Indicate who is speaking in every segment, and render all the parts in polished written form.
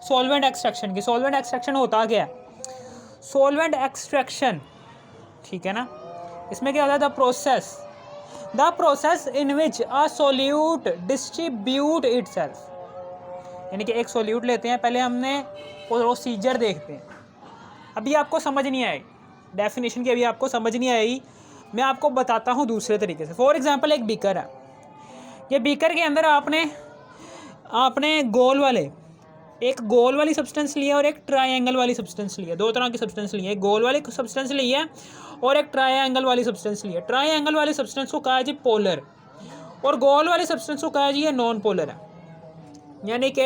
Speaker 1: Solvent extraction की। Solvent extraction होता क्या है? सॉल्वेंट एक्सट्रैक्शन, ठीक है ना, इसमें क्या होता है? The process in which a solute distribute itself, यानी कि एक सोल्यूट लेते हैं, पहले हमने प्रोसीजर देखते हैं। अभी आपको समझ नहीं आई डेफिनेशन की, अभी आपको समझ नहीं आई, मैं आपको बताता हूँ दूसरे तरीके से। फॉर एग्जांपल एक बीकर है, ये बीकर के अंदर आपने एक गोल वाली सब्सटेंस ली है और एक ट्रायंगल वाली सब्सटेंस ली है। दो तरह की सब्सटेंस ली है, एक गोल वाली सब्सटेंस ली है और एक ट्रायंगल वाली सब्सटेंस ली है। ट्रायंगल वाली सब्सटेंस को कहा है जी पोलर, और गोल वाली सब्सटेंस को कहा है जी ये नॉन पोलर है। यानी कि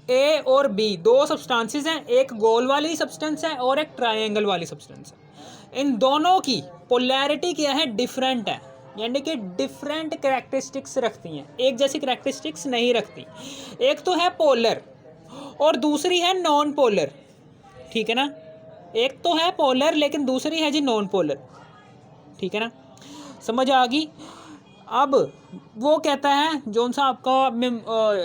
Speaker 1: ए और बी दो सब्सटेंसेस हैं, एक गोल वाली सब्सटेंस है और एक ट्रायंगल वाली सब्सटेंस है। इन दोनों की पोलैरिटी क्या है? डिफरेंट है, यानी कि डिफरेंट कैरेक्टरिस्टिक्स रखती हैं, एक जैसी कैरेक्टरिस्टिक्स नहीं रखती। एक तो है पोलर और दूसरी है नॉन पोलर, ठीक है ना। एक तो है पोलर लेकिन दूसरी है जी नॉन पोलर, ठीक है ना, समझ आ गई। अब वो कहता है, जोन सा आपका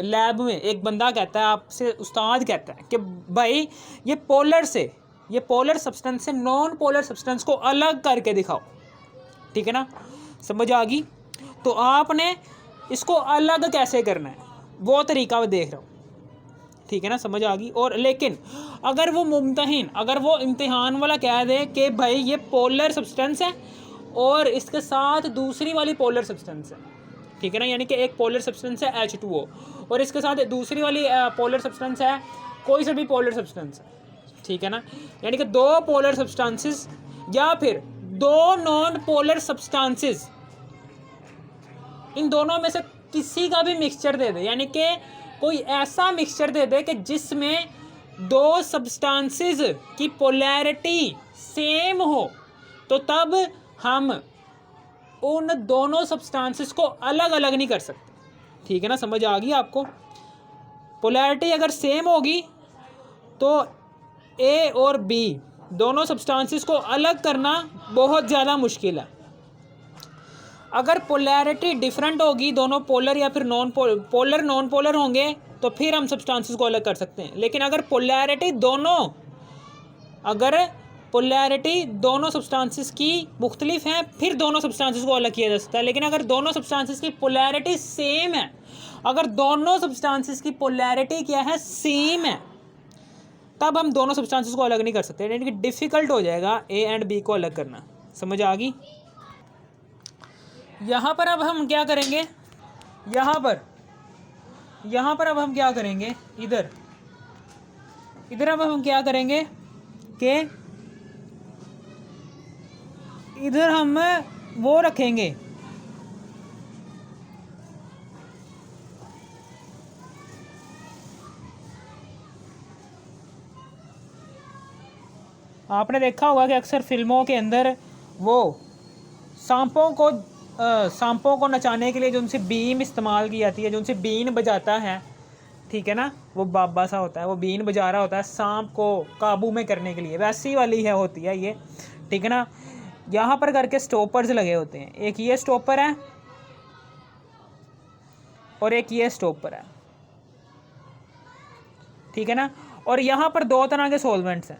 Speaker 1: लैब में एक बंदा कहता है आपसे, उस्ताद कहता है कि भाई ये पोलर सब्सटेंस से नॉन पोलर सब्सटेंस को अलग करके दिखाओ, ठीक है ना, समझ आ गई। तो आपने इसको अलग कैसे करना है वो तरीका मैं देख रहा हूँ, ठीक है ना, समझ आ गई। और लेकिन अगर वो इम्तिहान वाला कह दे कि भाई ये पोलर सब्सटेंस है और इसके साथ दूसरी वाली पोलर सब्सटेंस है, ठीक है ना, यानी कि एक पोलर सब्सटेंस है H2O और इसके साथ दूसरी वाली पोलर सब्सटेंस है कोई सा भी पोलर सब्सटेंस है, ठीक है ना, यानी कि दो पोलर सब्सटेंसेस या फिर दो नॉन पोलर सब्सटेंसेस, इन दोनों में से किसी का भी मिक्सचर दे दे, यानी कि कोई ऐसा मिक्सचर दे दे कि जिसमें दो सब्सटेंसेस की पोलैरिटी सेम हो, तो तब हम उन दोनों सब्सटेंसेस को अलग अलग नहीं कर सकते, ठीक है ना, समझ आ गई आपको। पोलैरिटी अगर सेम होगी तो ए और बी दोनों सब्सटेंसेस को अलग करना बहुत ज़्यादा मुश्किल है। अगर पोलैरिटी डिफरेंट होगी, दोनों पोलर या फिर नॉन पोलर होंगे, तो फिर हम सब्सटेंसेस को अलग कर सकते हैं। लेकिन अगर पोलैरिटी दोनों सब्सटेंसेस की मुख्तलिफ है, फिर दोनों सब्सटेंसेस को अलग किया जा सकता है। लेकिन अगर दोनों सब्सटेंसेस की पोलैरिटी सेम है, क्या है? सेम है, तब हम दोनों सब्सटेंसेस को अलग नहीं कर सकते, यानी कि डिफ़िकल्ट हो जाएगा ए एंड बी को अलग करना। समझ आ गई। यहाँ पर अब हम क्या करेंगे, यहाँ पर अब हम क्या करेंगे, इधर अब हम क्या करेंगे कि इधर हम वो रखेंगे, आपने देखा होगा कि अक्सर फिल्मों के अंदर वो सांपों को नचाने के लिए जो उनसे बीन इस्तेमाल की जाती है, जो उनसे बीन बजाता है, ठीक है ना, वो बाबा सा होता है, वो बीन बजा रहा होता है सांप को काबू में करने के लिए, वैसी वाली होती है ये, ठीक है ना। यहाँ पर करके स्टॉपर्स लगे होते हैं, एक ये स्टॉपर है और एक ये स्टॉपर है, ठीक है ना। और यहाँ पर दो तरह के सॉल्वेंट्स हैं,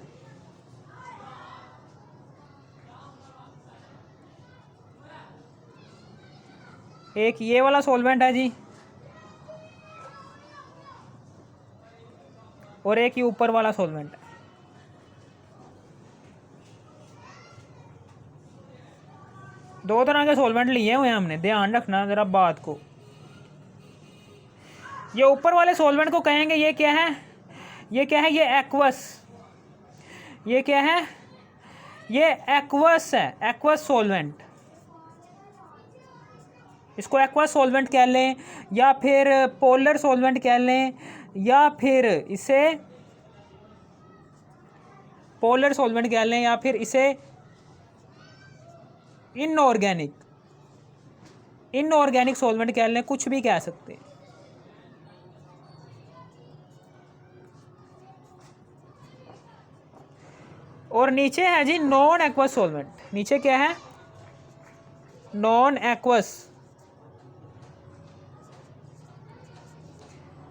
Speaker 1: एक ये वाला सॉल्वेंट है जी और एक ये ऊपर वाला सॉल्वेंट है। दो तरह के सॉल्वेंट लिए हुए हैं हमने, ध्यान रखना ज़रा बात को। ये ऊपर वाले सॉल्वेंट को कहेंगे ये क्या है? ये एक्वस। ये क्या है? ये एक्वस है, एक्वस सॉल्वेंट। इसको एक्वस सॉल्वेंट कह लें या फिर पोलर सॉल्वेंट कह लें या फिर इसे पोलर सॉल्वेंट कह लें या फिर इसे इनऑर्गेनिक सॉल्वेंट कह लें, कुछ भी कह सकते हैं। और नीचे है जी नॉन एक्वस सॉल्वेंट। नीचे क्या है?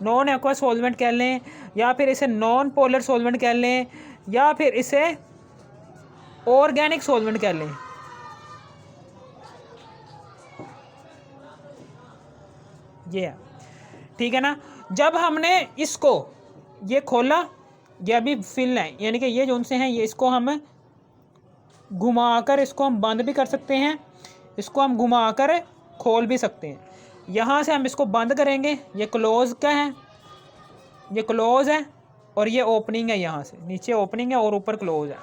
Speaker 1: नॉन एक्वा सॉल्वेंट कह लें, या फिर इसे नॉन पोलर सॉल्वेंट कह लें, या फिर इसे ऑर्गेनिक सॉल्वेंट कह लें। ये है, ठीक है ना। जब हमने इसको ये खोला, ये अभी फिल है, यानी कि ये जो उनसे हैं, ये इसको हम घुमाकर इसको हम बंद भी कर सकते हैं, इसको हम घुमाकर खोल भी सकते हैं। यहाँ से हम इसको बंद करेंगे, ये क्लोज का है, ये क्लोज है, और ये ओपनिंग है, यहाँ से नीचे ओपनिंग है और ऊपर क्लोज है।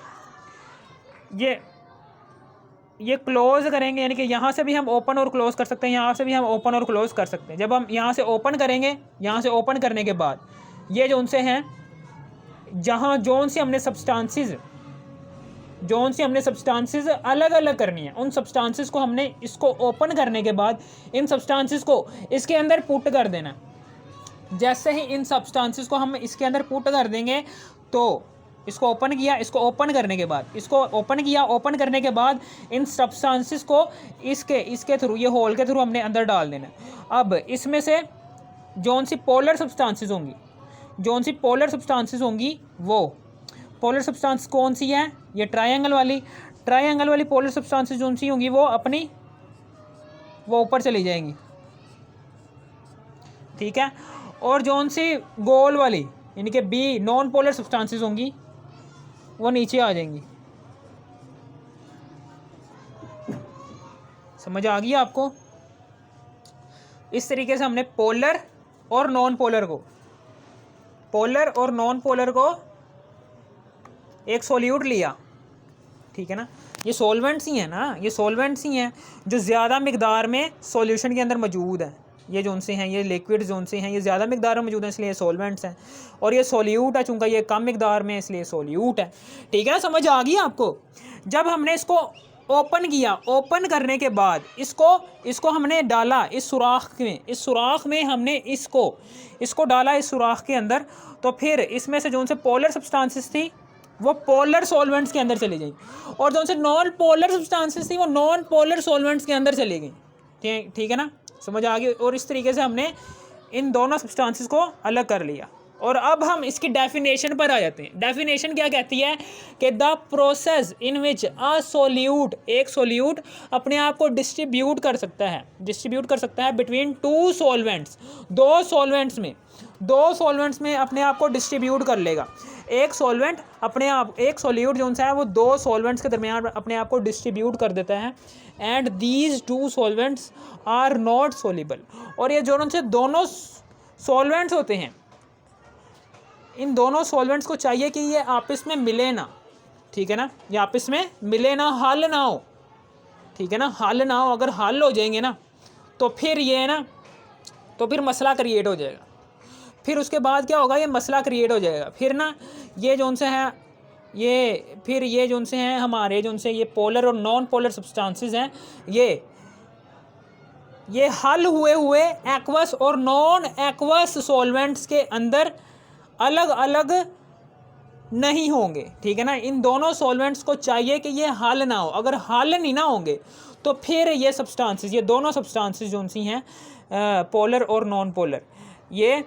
Speaker 1: ये क्लोज करेंगे, यानी कि यहाँ से भी हम ओपन और क्लोज कर सकते हैं, यहाँ से भी हम ओपन और क्लोज कर सकते हैं। जब हम यहाँ से ओपन करेंगे, यहाँ से ओपन करने के बाद ये जो उनसे हैं, जहाँ जोन से हमने सब्सटेंसेस अलग अलग करनी है, उन सब्सटेंसेस को हमने इसको ओपन करने के बाद इन सब्सटेंसेस को इसके अंदर पुट कर देना। जैसे ही इन सब्सटेंसेस को हम इसके अंदर पुट कर देंगे, तो इसको ओपन किया, इसको ओपन करने के बाद, इसको ओपन किया, ओपन करने के बाद इन सब्सटेंसेस को इसके थ्रू, ये होल के थ्रू हमने अंदर डाल देना। अब इसमें से जोन सी पोलर सब्सटेंसेस होंगी, वो पोलर सब्सटेंस कौन सी है, ये ट्रायंगल वाली पोलर सब्सटेंसेस जोन सी होंगी, वो ऊपर चली जाएंगी, ठीक है। और जोन सी गोल वाली, यानी कि बी नॉन पोलर सब्सटेंसेस होंगी, वो नीचे आ जाएंगी। समझ आ गई आपको? इस तरीके से हमने पोलर और नॉन पोलर को एक सॉल्यूट लिया, ठीक है ना। ये सॉल्वेंट्स ही हैं जो ज़्यादा मिकदार में सॉल्यूशन के अंदर मौजूद है। ये जोन से हैं, ये लिक्विड जोन से हैं, ये ज़्यादा मिकदार में मौजूद है, इसलिए सॉल्वेंट्स हैं। और ये सॉल्यूट है, चूँकि ये कम मिकदार में, इसलिए सॉल्यूट है, ठीक है ना। समझ आ गई आपको? जब हमने इसको ओपन किया, ओपन करने के बाद इसको हमने डाला इस सुराख में हमने इसको डाला इस सुराख के अंदर, तो फिर इसमें से जोन से पोलर सब्सटेंसेस थी वो पोलर सॉल्वेंट्स के अंदर चली गई, और जोन से नॉन पोलर सब्सटेंसेस थी वो नॉन पोलर सॉल्वेंट्स के अंदर चली गई, ठीक है ना। समझ आ गई? और इस तरीके से हमने इन दोनों सब्सटेंसेस को अलग कर लिया। और अब हम इसकी डेफिनेशन पर आ जाते हैं। डेफिनेशन क्या कहती है कि द प्रोसेस इन विच एक सोल्यूट अपने आप को डिस्ट्रीब्यूट कर सकता है बिटवीन टू सॉल्वेंट्स, दो सॉल्वेंट्स में अपने आप को डिस्ट्रीब्यूट कर लेगा। एक सोल्यूट जो है वो दो सॉल्वेंट्स के दरमियान अपने आप को डिस्ट्रीब्यूट कर देता है, and these two solvents are not soluble. और ये जो दोनों सॉल्वेंट्स होते हैं, इन दोनों सॉल्वेंट्स को चाहिए कि ये आपस में मिले ना, ठीक है ना, ये आपस में मिले ना, हल ना हो, ठीक है ना, हल ना हो। अगर हल हो जाएंगे ना तो फिर ये ना, तो फिर मसला क्रिएट हो जाएगा। फिर उसके बाद क्या होगा, ये मसला क्रिएट हो जाएगा। फिर ना ये जो उनसे हैं, ये जो उनसे हैं हमारे जो उनसे ये पोलर और नॉन पोलर सब्सटेंसेस हैं, ये हल हुए एक्वस और नॉन एक्वस सॉल्वेंट्स के अंदर अलग अलग नहीं होंगे, ठीक है ना। इन दोनों सॉल्वेंट्स को चाहिए कि ये हल ना हो। अगर हल नहीं ना होंगे तो फिर ये दोनों सब्सटेंसेस जो सी हैं पोलर और नॉन पोलर, ये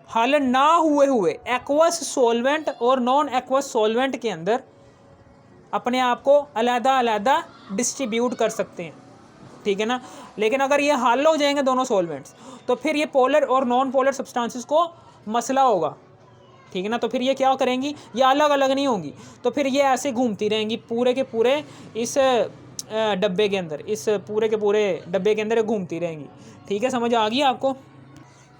Speaker 1: हल ना हुए एक्वस सॉल्वेंट और नॉन एक्वस सॉल्वेंट के अंदर अपने आप को अलग-अलग डिस्ट्रीब्यूट कर सकते हैं, ठीक है ना। लेकिन अगर ये हल हो जाएंगे दोनों सॉल्वेंट्स, तो फिर ये पोलर और नॉन पोलर सब्सटेंसेस को मसला होगा, ठीक है ना। तो फिर ये क्या करेंगी, ये अलग अलग नहीं होंगी, तो फिर ये ऐसे घूमती रहेंगी पूरे के पूरे इस डब्बे के अंदर, इस पूरे के पूरे डब्बे के अंदर घूमती रहेंगी, ठीक है। समझ आ गई आपको?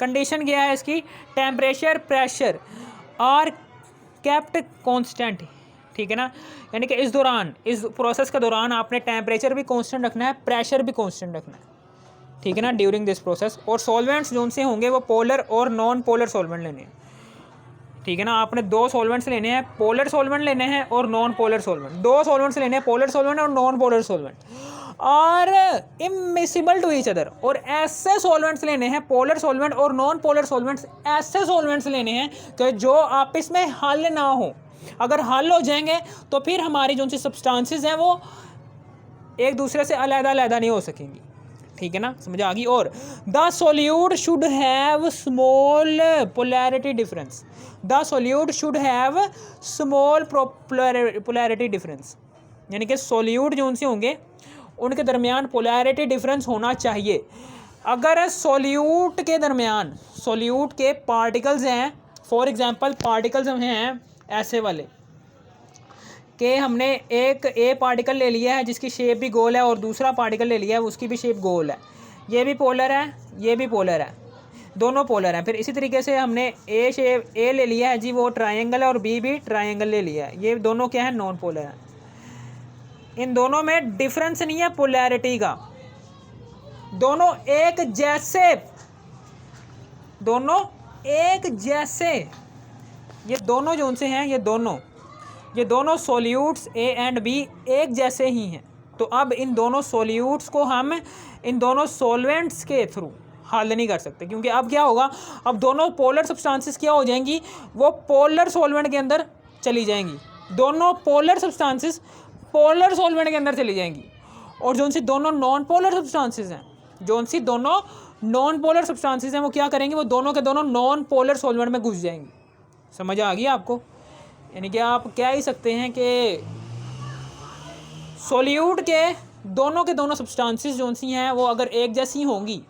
Speaker 1: कंडीशन क्या है इसकी, temperature pressure are kept constant, ठीक है ना। यानी कि इस प्रोसेस के दौरान आपने टेम्परेचर भी कांस्टेंट रखना है, प्रेशर भी कांस्टेंट रखना है, ठीक है ना, ड्यूरिंग दिस प्रोसेस। और सॉल्वेंट्स जो से होंगे वो पोलर और नॉन पोलर सॉल्वेंट लेने हैं, ठीक है ना। आपने दो सॉल्वेंट्स लेने हैं, पोलर सॉल्वेंट लेने हैं और नॉन पोलर सॉल्वेंट। दो सॉल्वेंट्स लेने हैं, पोलर सॉल्वेंट और नॉन पोलर सॉल्वेंट, और इमिसिबल टू ईच अदर। और ऐसे सॉल्वेंट्स लेने हैं, पोलर सॉल्वेंट और नॉन पोलर सॉल्वेंट्स, ऐसे सॉल्वेंट्स लेने हैं कि जो आपस में हल ना हो। अगर हल हो जाएंगे तो फिर हमारी जो सी सब्सटेंसेस हैं वो एक दूसरे से अलग नहीं हो सकेंगी, ठीक है ना, समझ आ गई। और the solute should have small polarity difference, the solute should have small polarity difference, यानी कि सोल्यूट जो उनसे होंगे उनके दरमियान पोलैरिटी डिफरेंस होना चाहिए। अगर सोल्यूट के दरमियान, सोल्यूट के पार्टिकल्स हैं, फॉर एग्जांपल पार्टिकल्स हैं ऐसे वाले कि हमने एक ए पार्टिकल ले लिया है जिसकी शेप भी गोल है और दूसरा पार्टिकल ले लिया है उसकी भी शेप गोल है, ये भी पोलर है ये भी पोलर है, दोनों पोलर हैं। फिर इसी तरीके से हमने ए शेप ए ले लिया है जी, वो ट्रायंगल है, और बी भी ट्रायंगल ले लिया है, ये दोनों क्या है, नॉन पोलर हैं। इन दोनों में डिफरेंस नहीं है पोलैरिटी का, दोनों एक जैसे, दोनों एक जैसे, ये दोनों जो उनसे हैं ये दोनों सोल्यूट्स ए एंड बी एक जैसे ही हैं। तो अब इन दोनों सोल्यूट्स को हम इन दोनों सॉल्वेंट्स के थ्रू हल नहीं कर सकते, क्योंकि अब क्या होगा, अब दोनों पोलर सब्सटेंसेस क्या हो जाएंगी, वो पोलर सॉल्वेंट के अंदर चली जाएंगी, दोनों पोलर सब्सटेंसेस पोलर सॉल्वेंट के अंदर चली जाएंगी। और जो उनसे दोनों नॉन पोलर सब्सटेंसेस हैं, जो उनसे दोनों नॉन पोलर सब्सटेंसेस हैं, वो क्या करेंगे, वो दोनों के दोनों नॉन पोलर सॉल्वेंट में घुस जाएंगी। समझ आ गई आपको? यानी कि आप कह ही सकते हैं कि सोल्यूट के दोनों सब्सटेंसेस जो सी हैं वो अगर एक जैसी होंगी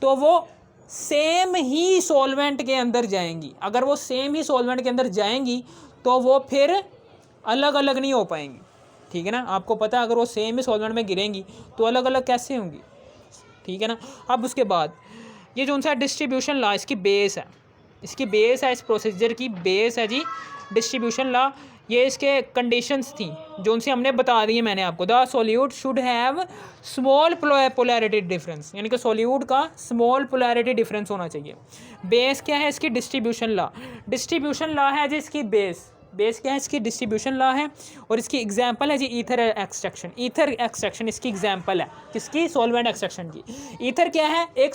Speaker 1: तो वो सेम ही सॉल्वेंट के अंदर जाएंगी। अगर वो सेम ही सॉल्वेंट के अंदर जाएंगी तो वो फिर अलग अलग नहीं हो पाएंगी, ठीक है ना। आपको पता है अगर वो सेम ही सॉल्वेंट में गिरेंगी तो अलग अलग कैसे होंगी, ठीक है ना। अब उसके बाद ये जो उनसा डिस्ट्रीब्यूशन लॉ, इसकी बेस है, इसकी बेस है, इस प्रोसीजर की बेस है जी डिस्ट्रीब्यूशन लॉ। ये इसके कंडीशंस थी जो उनसे हमने बता दी है मैंने आपको। The solute should have small polarity difference, यानी कि सोल्यूट का स्मॉल पोलैरिटी डिफरेंस होना चाहिए। बेस क्या है इसकी, डिस्ट्रीब्यूशन लॉ, डिस्ट्रीब्यूशन लॉ है जी इसकी बेस। बेस क्या है इसकी, डिस्ट्रीब्यूशन लॉ है। और इसकी एग्जांपल है जी ईथर एक्सट्रैक्शन, ईथर एक्सट्रैक्शन इसकी एग्जांपल है, किसकी, सॉल्वेंट एक्सट्रैक्शन की। ईथर क्या है, एक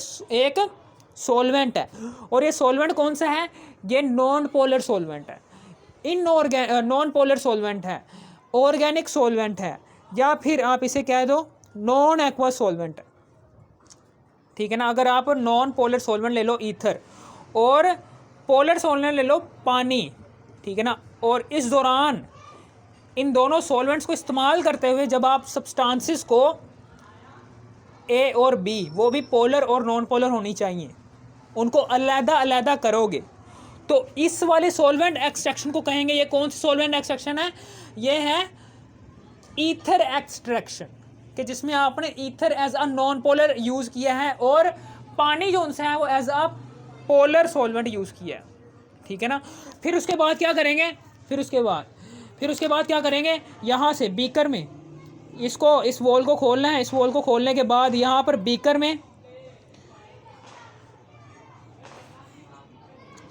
Speaker 1: सॉल्वेंट है, और ये सॉल्वेंट कौन सा है, ये नॉन पोलर सॉल्वेंट है, नॉन पोलर सॉल्वेंट है, ऑर्गेनिक सॉल्वेंट है, या फिर आप इसे कह दो नॉन एक्वस सॉल्वेंट, ठीक है ना। अगर आप नॉन पोलर सॉल्वेंट ले लो ईथर, और पोलर सॉल्वेंट ले लो पानी, ठीक है ना। और इस दौरान इन दोनों सॉल्वेंट्स को इस्तेमाल करते हुए जब आप सब्सटेंसेस को ए और बी, वो भी पोलर और नॉन पोलर होनी चाहिए, उनको अलग अलग करोगे तो इस वाले सॉल्वेंट एक्सट्रैक्शन को कहेंगे। ये कौन सी सॉल्वेंट एक्सट्रैक्शन है, ये है ईथर एक्सट्रैक्शन, कि जिसमें आपने ether as a non polar use किया है और पानी जो उनसे है वो as a polar solvent use किया है, ठीक है ना। फिर उसके बाद क्या करेंगे, फिर उसके बाद क्या करेंगे, यहाँ से बीकर में इसको, इस वॉल को खोलना है। इस वॉल को खोलने के बाद यहाँ पर बीकर में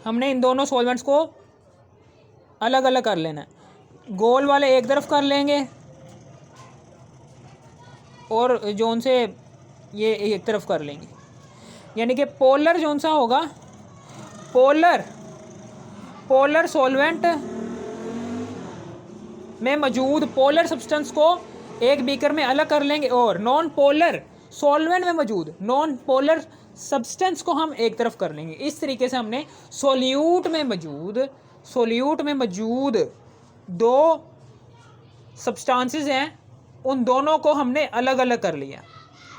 Speaker 1: हमने इन दोनों सॉल्वेंट्स को अलग अलग कर लेना है। गोल वाले एक तरफ कर लेंगे और जो उनसे ये एक तरफ कर लेंगे, यानी कि पोलर जो उनसा होगा, पोलर सॉल्वेंट में मौजूद पोलर सब्सटेंस को एक बीकर में अलग कर लेंगे, और नॉन पोलर सॉल्वेंट में मौजूद नॉन पोलर सब्सटेंस को हम एक तरफ कर लेंगे। इस तरीके से हमने सोल्यूट में मौजूद दो सब्सटेंसेस हैं, उन दोनों को हमने अलग अलग कर लिया,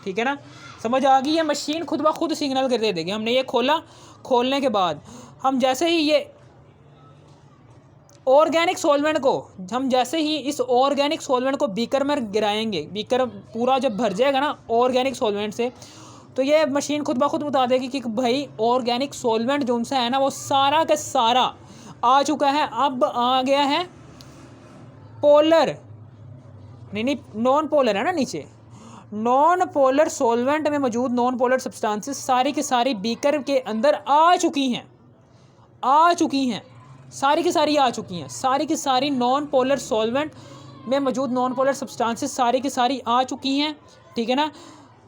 Speaker 1: ठीक है ना। समझ आ गई? ये मशीन खुद ब खुद सिग्नल कर दे देगी। हमने ये खोला, खोलने के बाद हम जैसे ही ये ऑर्गेनिक सॉल्वेंट को, हम जैसे ही इस ऑर्गेनिक सॉल्वेंट को बीकर में गिराएंगे, बीकर पूरा जब भर जाएगा ना ऑर्गेनिक सॉल्वेंट से, तो ये मशीन खुद ब खुद बता देगी कि भाई ऑर्गेनिक सॉल्वेंट जो उनसे है ना वो सारा का सारा आ चुका है, अब आ गया है पोलर, नहीं नॉन पोलर है ना नीचे, नॉन पोलर सॉल्वेंट में मौजूद नॉन पोलर सब्सटेंसेस सारी की सारी बीकर के अंदर आ चुकी हैं, सारी की सारी नॉन पोलर सॉल्वेंट में मौजूद नॉन पोलर सब्सटेंसेस सारी की सारी आ चुकी हैं, ठीक है ना।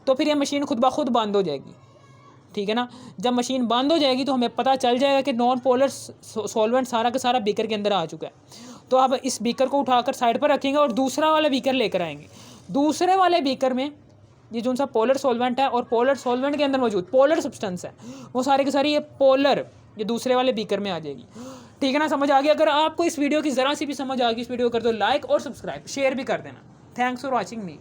Speaker 1: तो फिर ये मशीन खुद ब खुद बंद हो जाएगी, ठीक है ना। जब मशीन बंद हो जाएगी तो हमें पता चल जाएगा कि नॉन पोलर सॉल्वेंट सारा का सारा बीकर के अंदर आ चुका है। तो अब इस बीकर को उठाकर साइड पर रखेंगे और दूसरा वाला बीकर लेकर आएंगे। दूसरे वाले बीकर में ये जो सा पोलर सॉल्वेंट है और पोलर सॉल्वेंट के अंदर मौजूद पोलर सब्सटेंस है वो सारी की सारी ये पोलर ये दूसरे वाले बीकर में आ जाएगी। ठीक है ना, समझ आ गया? अगर आपको इस वीडियो की ज़रा सी भी समझ आ गई, इस वीडियो को कर दो लाइक और सब्सक्राइब, शेयर भी कर देना। Thanks for watching me.